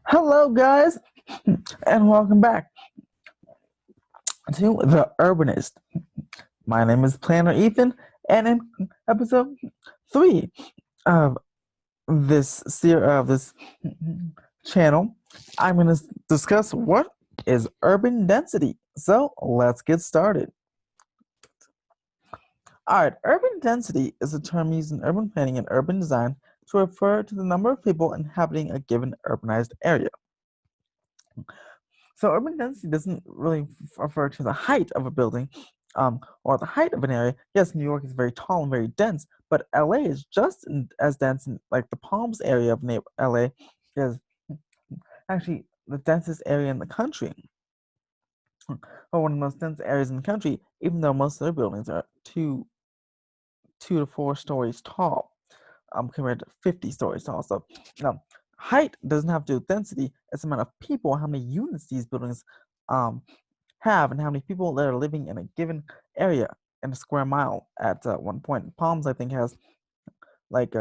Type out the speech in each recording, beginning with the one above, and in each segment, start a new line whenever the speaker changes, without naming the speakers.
Hello, guys, and welcome back to The Urbanist. My name is Planner Ethan, and in episode 3 of this channel, I'm going to discuss what is urban density. So let's get started. All right, urban density is a term used in urban planning and urban design to refer to the number of people inhabiting a given urbanized area. So urban density doesn't really refer to the height of a building, or the height of an area. Yes, New York is very tall and very dense, but LA is just as dense. Like the Palms area of LA is actually the densest area in the country, or one of the most dense areas in the country. Even though most of their buildings are two to four stories tall, compared to 50 stories tall. So, height doesn't have to do with density. It's the amount of people, how many units these buildings um have, and how many people that are living in a given area in a square mile at one point. Palms, I think, has like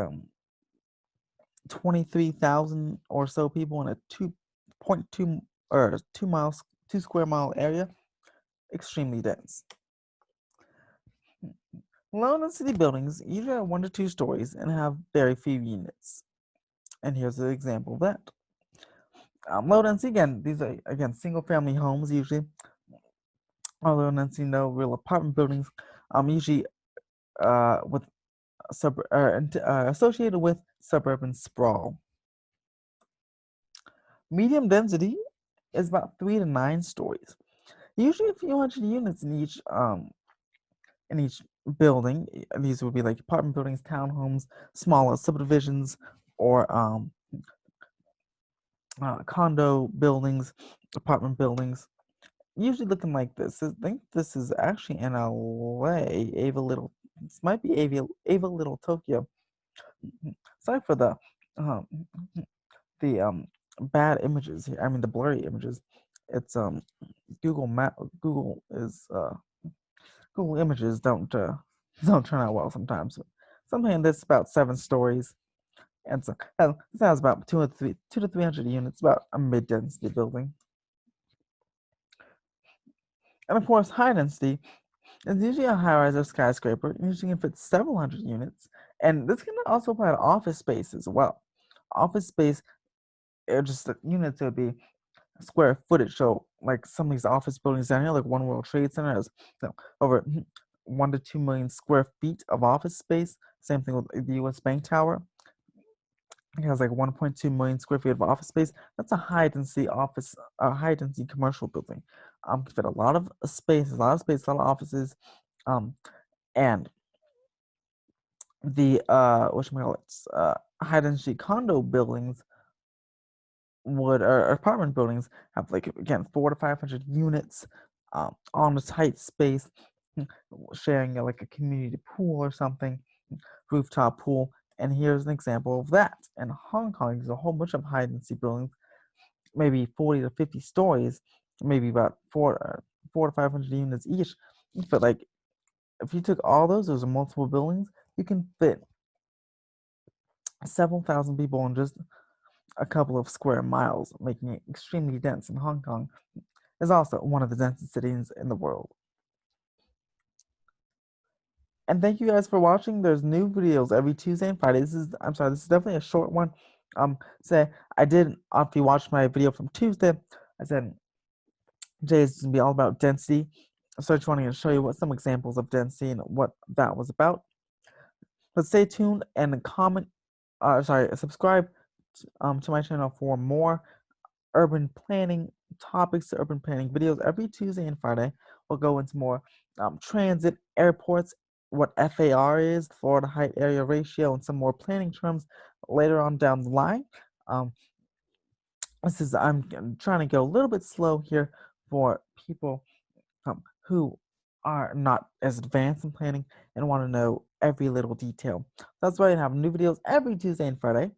23,000 or so people in a 2.2 or 2 miles, 2 square mile area. Extremely dense. Low density buildings usually have 1 to 2 stories and have very few units. And here's an example of that. Low density, again, these are again single family homes usually. Low density, no real apartment buildings. Usually with associated with suburban sprawl. Medium density is about 3 to 9 stories. Usually a few hundred units in each building. These would be like apartment buildings, townhomes, smaller subdivisions, or condo buildings, apartment buildings. Usually looking like this. I think this is actually in LA. Ava Little. This might be Ava Little Tokyo. Sorry for um, the bad images here. I mean the blurry images. It's Google Map. Google Images don't turn out well sometimes. Something that's about 7 stories, and so this has about 2 to 300 units, about a mid-density building. And of course, high density is usually a high-rise or skyscraper. Usually can fit several hundred units, and this can also apply to office space as well. Office space, just the units would be square footage. So, like some of these office buildings down here, like One World Trade Center, has over 1 to 2 million square feet of office space. Same thing with the U.S. Bank Tower. It has like 1.2 million square feet of office space. That's a high density commercial building. Can fit a lot of space, a lot of space, a lot of offices, um, and the high density condo buildings would or apartment buildings have like again 4 to 500 units on a tight space, sharing like a community pool or something, rooftop pool. And here's an example of that. In Hong Kong, there's a whole bunch of high density buildings, maybe 40 to 50 stories, maybe about 4 to 500 units each. But like if you took all those are multiple buildings, you can fit several thousand people in just a couple of square miles, making it extremely dense. In Hong Kong is also one of the densest cities in the world. And thank you guys for watching. There's new videos every Tuesday and Friday. This is definitely a short one. Say I did after you watched my video from Tuesday, I said today is gonna be all about density. So I just wanted to show you what some examples of density and what that was about. But stay tuned and subscribe to my channel for more urban planning topics, urban planning videos every Tuesday and Friday. We'll go into more transit, airports, what FAR is, Florida Height Area Ratio, and some more planning terms later on down the line. Um, I'm trying to go a little bit slow here for people who are not as advanced in planning and want to know every little detail. That's why I have new videos every Tuesday and Friday.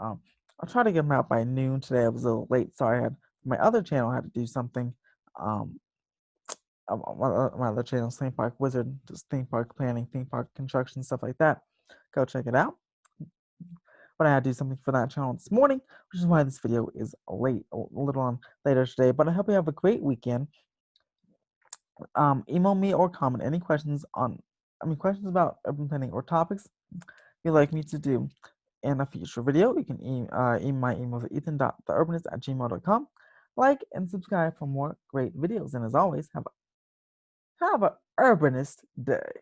Um, I'll try to get them out by noon today. I was a little late. Sorry, I had my other channel had to do something. Um, my other channel, Theme Park Wizard, just theme park planning, theme park construction, stuff like that. Go check it out. but I had to do something for that channel this morning, which is why this video is late, a little on later today. But I hope you have a great weekend. Email me or comment any questions questions about urban planning or topics you'd like me to do in a future video. You can email my email at ethan.theurbanist@gmail.com. Like and subscribe for more great videos. And as always, have a urbanist day.